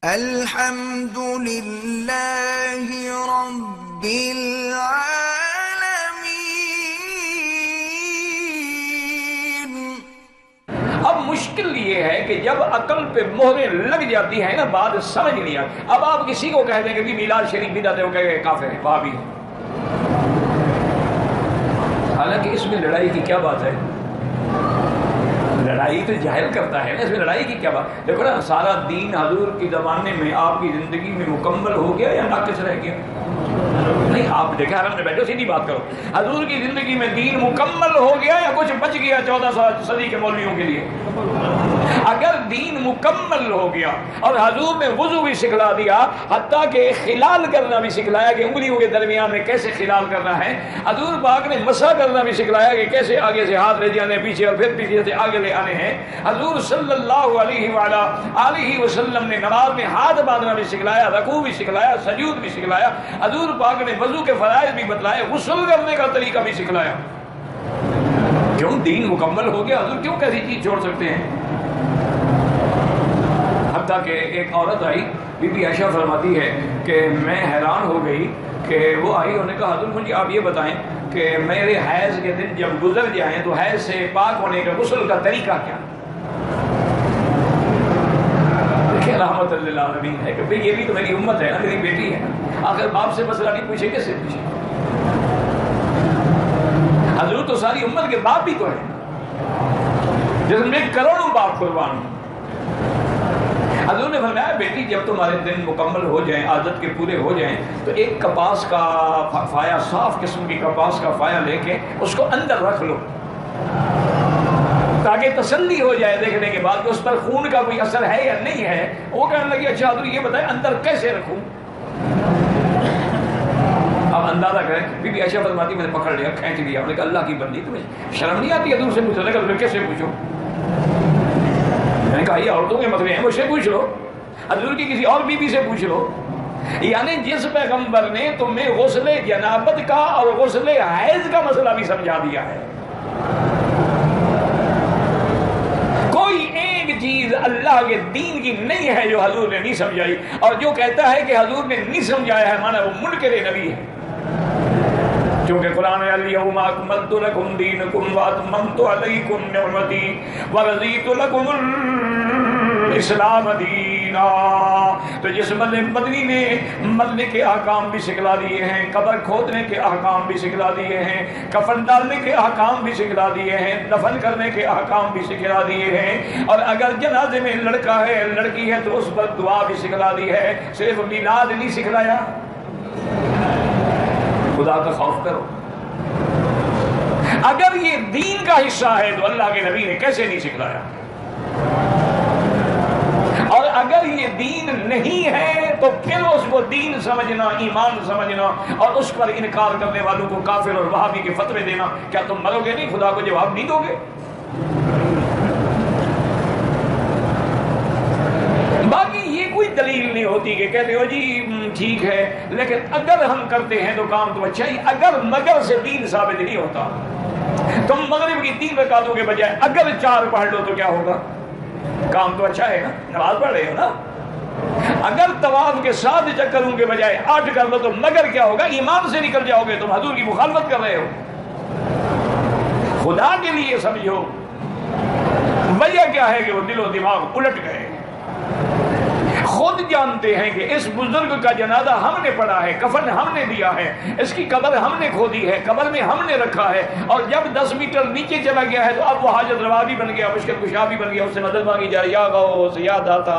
الحمد للہ رب العالمین۔ اب مشکل یہ ہے کہ جب عقل پہ مہریں لگ جاتی ہیں نا، بات سمجھ نہیں آتی۔ اب آپ کسی کو کہہ دیں کہ میلاد شریف بدعت ہے، وہ کہے گا کافر ہے، وہابی ہے۔ حالانکہ اس میں لڑائی کی کیا بات ہے؟ لڑائی تو جاہل کرتا ہے نا، اس میں لڑائی کی کیا بات؟ دیکھو نا، سارا دین حضور کی زمانے میں آپ کی زندگی میں مکمل ہو گیا یا ناقص رہ گیا؟ نہیں، آپ دیکھیں حرم میں بیٹھو، سیدھی بات کرو، حضور کی زندگی میں دین مکمل ہو گیا یا کچھ بچ گیا 14 صدی کے مولویوں کے لیے؟ اگر دین مکمل ہو گیا اور حضور نے وضو بھی سکھلا دیا، حتیٰ کہ خلال کرنا بھی سکھلایا کہ انگلیوں کے درمیان میں کیسے خلال کرنا ہے، حضور پاک نے مسح کرنا بھی سکھلایا کہ کیسے آگے سے ہاتھ لے جانے پیچھے اور پھر پیچھے سے آگے لے آنے ہیں، حضور صلی اللہ علیہ وسلم نے نماز میں ہاتھ باندھنا بھی سکھلایا، رکوع بھی سکھلایا، سجود بھی سکھلایا، حضور پاک نے وضو کے فرائض بھی بتلائے، غسل کرنے کا طریقہ بھی سکھلایا۔ کیوں؟ دین مکمل ہو گیا، حضور کیوں کیسی چیز چھوڑ سکتے ہیں؟ حتیٰ کہ ایک عورت آئی، بی بی عائشہ فرماتی ہے کہ میں حیران ہو گئی کہ وہ آئی، انہوں نے کہا حضور مجھے آپ یہ بتائیں کہ میرے حیض کے دن جب گزر جائیں تو حیض سے پاک ہونے کا غسل کا طریقہ کیا؟ دیکھیں رحمت اللہ علیہ ہے کہ یہ بھی تو میری امت ہے نا، میری بیٹی ہے نا، آخر باپ سے مسئلہ نہیں پوچھے کیسے پوچھے؟ حضور تو ساری امت کے باپ بھی تو ہیں، جس میں کروڑوں باپ قربان ہیں۔ حضور نے فرمایا بیٹی جب تمہارے دن مکمل ہو جائیں، عادت کے پورے ہو جائیں، تو ایک کپاس کا فایا، صاف قسم کی کپاس کا فایا لے کے اس کو اندر رکھ لو، تاکہ تسلی ہو جائے دیکھنے کے بعد کہ اس پر خون کا کوئی اثر ہے یا نہیں ہے۔ وہ کہنے لگی اچھا حضور یہ بتائیں اندر کیسے رکھوں؟ اب اندازہ کریں، بی بی عائشہ فرماتی میں نے پکڑ لیا، کھینچ لیا، میں نے کہا اللہ کی بندی تمہیں شرم نہیں آتی حضور سے پوچھو؟ نے کہا کیسے پوچھو؟ میں نے کہا یہ عورتوں کے مسئلے ہیں، مجھ سے پوچھ لو، حضور کی کسی اور بی بی سے پوچھ لو۔ یعنی جس پیغمبر نے تمہیں غسل جنابت کا اور غسل حیض کا مسئلہ بھی سمجھا دیا ہے، کوئی ایک چیز اللہ کے دین کی نہیں ہے جو حضور نے نہیں سمجھائی، اور جو کہتا ہے کہ حضور نے نہیں سمجھایا ہے مانا وہ منکر نبی ہے، کیونکہ قرآن ہے الیوم اکملت لکم دینکم واتممت علیکم نعمتی ورضیت لکم الاسلام دینا۔ تو جس مدنی نے مرنے کے احکام بھی سکھلا دیے ہیں، قبر کھودنے کے احکام بھی سکھلا دیے ہیں، کفن ڈالنے کے احکام بھی سکھلا دیے ہیں، دفن کرنے کے احکام بھی سکھلا دیے ہیں، اور اگر جنازے میں لڑکا ہے لڑکی ہے تو اس پر دعا بھی سکھلا دی ہے، صرف میلاد نہیں سکھلایا۔ خدا کا خوف کرو، اگر یہ دین کا حصہ ہے تو اللہ کے نبی نے کیسے نہیں سکھلایا؟ اور اگر یہ دین نہیں ہے تو پھر اس کو دین سمجھنا، ایمان سمجھنا، اور اس پر انکار کرنے والوں کو کافر اور وہابی کے فتوے دینا، کیا تم مرو گے نہیں؟ خدا کو جواب نہیں دو گے؟ باقی یہ کوئی دلیل نہیں ہوتی کہ کہتے ہو جی ٹھیک ہے، لیکن اگر ہم کرتے ہیں تو کام تو اچھا ہی، اگر مگر سے دین ثابت نہیں ہوتا، تم مغرب کی 3 رکعتوں کے بجائے اگر 4 پڑھ لو تو کیا ہوگا؟ کام تو اچھا ہے نا، نماز پڑھ رہے ہو نا۔ اگر طواف کے 7 چکروں کے بجائے 8 کر لو تو مگر کیا ہوگا؟ ایمان سے نکل جاؤ گے، تم حضور کی مخالفت کر رہے ہو۔ خدا کے لیے سمجھو وجہ کیا ہے کہ وہ دل و دماغ الٹ گئے۔ خود جانتے ہیں کہ اس بزرگ کا جنازہ ہم نے پڑھا ہے، کفن ہم نے دیا ہے، اس کی قبر ہم نے کھودی ہے، قبر میں ہم نے رکھا ہے، اور جب 10 میٹر نیچے چلا گیا ہے تو اب وہ حاجت روا بھی بن گیا، مشکل کشا بھی بن گیا، اس سے مدد مانگی جائے، یا غوث یا داتا،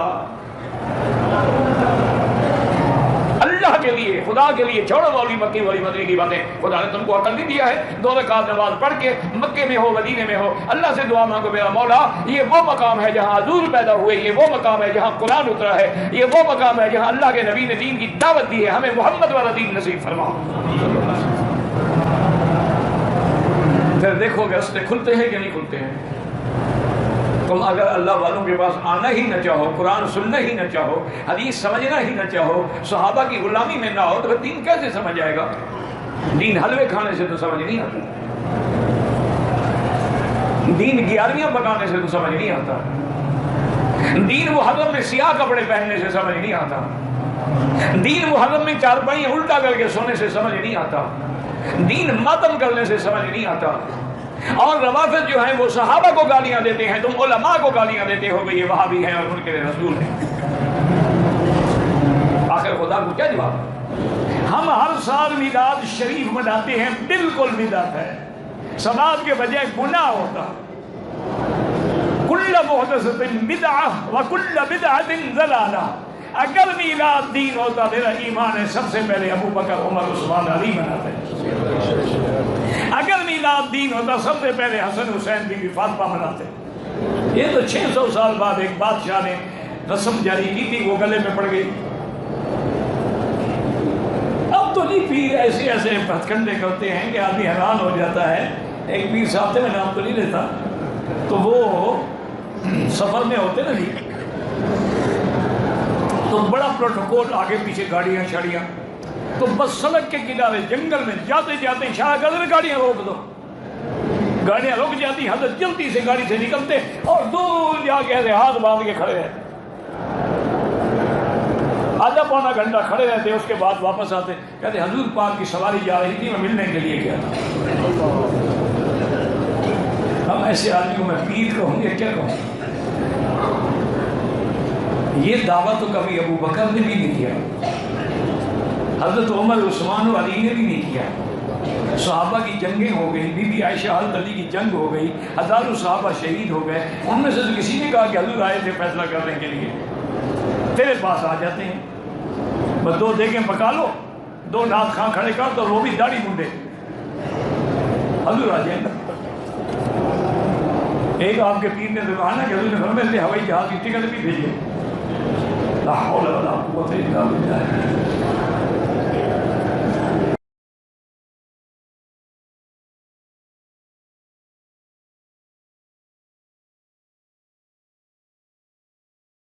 اللہ کے لیے، خدا کے لیے چھوڑو مولوی مکی والی مدنی کی باتیں۔ خدا نے تم کو عقل نہیں دیا ہے، 2 رکعت نماز پڑھ کے مکے میں ہو مدینے میں ہو اللہ سے دعا مانگو، میرا مولا یہ وہ مقام ہے جہاں حضور پیدا ہوئے، یہ وہ مقام ہے جہاں قرآن اترا ہے، یہ وہ مقام ہے جہاں اللہ کے نبی نے دین کی دعوت دی ہے، ہمیں محمد والا دین نصیب فرما۔ پھر دیکھو گے راستے کھلتے ہیں کہ نہیں کھلتے ہیں۔ تم اگر اللہ والوں کے پاس آنا ہی نہ چاہو، قرآن سننا ہی نہ چاہو، حدیث سمجھنا ہی نہ چاہو، صحابہ کی غلامی میں نہ ہو، تو پھر دین کیسے سمجھ آئے گا؟ دین حلوے کھانے سے تو سمجھ نہیں آتا، دین 11ویاں پکانے سے تو سمجھ نہیں آتا۔ دین محرم میں سیاہ کپڑے پہننے سے سمجھ نہیں آتا، دین محرم میں چارپائی الٹا کر کے سونے سے سمجھ نہیں آتا، دین ماتم کرنے سے سمجھ نہیں آتا۔ اور روافض جو ہیں وہ صحابہ کو گالیاں دیتے ہیں، تم علماء کو گالیاں دیتے ہو کہ یہ وہابی ہیں اور منکر رسول ہیں۔ آخر خدا کو کیا جواب؟ ہم ہر سال میلاد شریف مناتے ہیں، بالکل بدعت ہے، ثواب کے بجائے گناہ ہوتا۔ کل محدثۃ بدعہ وکل بدعۃ ضلالہ۔ اگر میلاد دین ہوتا، میرا ایمان ہے سب سے پہلے ابو بکر، عمر، عثمان، علی مناتے۔ اگر میلاد دین ہوتا سب سے پہلے حسن، حسین، بی بی فاطمہ مناتے۔ یہ تو 600 سال بعد ایک بادشاہ نے رسم جاری کی تھی، وہ گلے میں پڑ گئی۔ اب تو نہیں پیر ایسے ایسے ہتھکنڈے کرتے ہیں کہ آدمی حیران ہو جاتا ہے۔ ایک پیر صاحب تھے، میں نام تو نہیں لیتا، تو وہ سفر میں ہوتے نا جی، تو بڑا پروٹوکول، آگے پیچھے گاڑیاں شاڑیاں، تو بس سڑک کے کنارے جنگل میں جاتے جاتے اشارہ کر دیں گاڑیاں روک دو، گاڑیاں رک جاتی، حضرت جلدی سے گاڑی سے نکلتے اور دور جا کے ایسے ہاتھ باندھ کے کھڑے رہتے، آدھا پونا گھنٹہ کھڑے رہتے، اس کے بعد واپس آتے، کہتے حضور پاک کی سواری جا رہی تھی، میں ملنے کے لیے گیا تھا۔ ہم ایسے آدمی کو میں پیر کہوں گے کیا کہوں؟ یہ دعویٰ تو کبھی ابو بکر نے بھی نہیں کیا، حضرت عمر، عثمان و علی نے بھی نہیں کیا۔ صحابہ کی جنگیں ہو گئی، بی بی عائشہ حضرت علی کی جنگ ہو گئی، ہزاروں صحابہ شہید ہو گئے، ان میں سے کسی نے کہا کہ حضور آئے تھے فیصلہ کرنے کے لیے، تیرے پاس آ جاتے ہیں، بس 2 دیگیں پکا لو، 2 نات خاں کھڑے کر تو وہ بھی داڑھی منڈے، حضور آ جائیں۔ ایک آپ کے پیر نے تو کہا نا کہ حضور نے فرمایا ہوائی جہاز کی ٹکٹ بھی بھیجیے، لا حول ولا قوت الا باللہ۔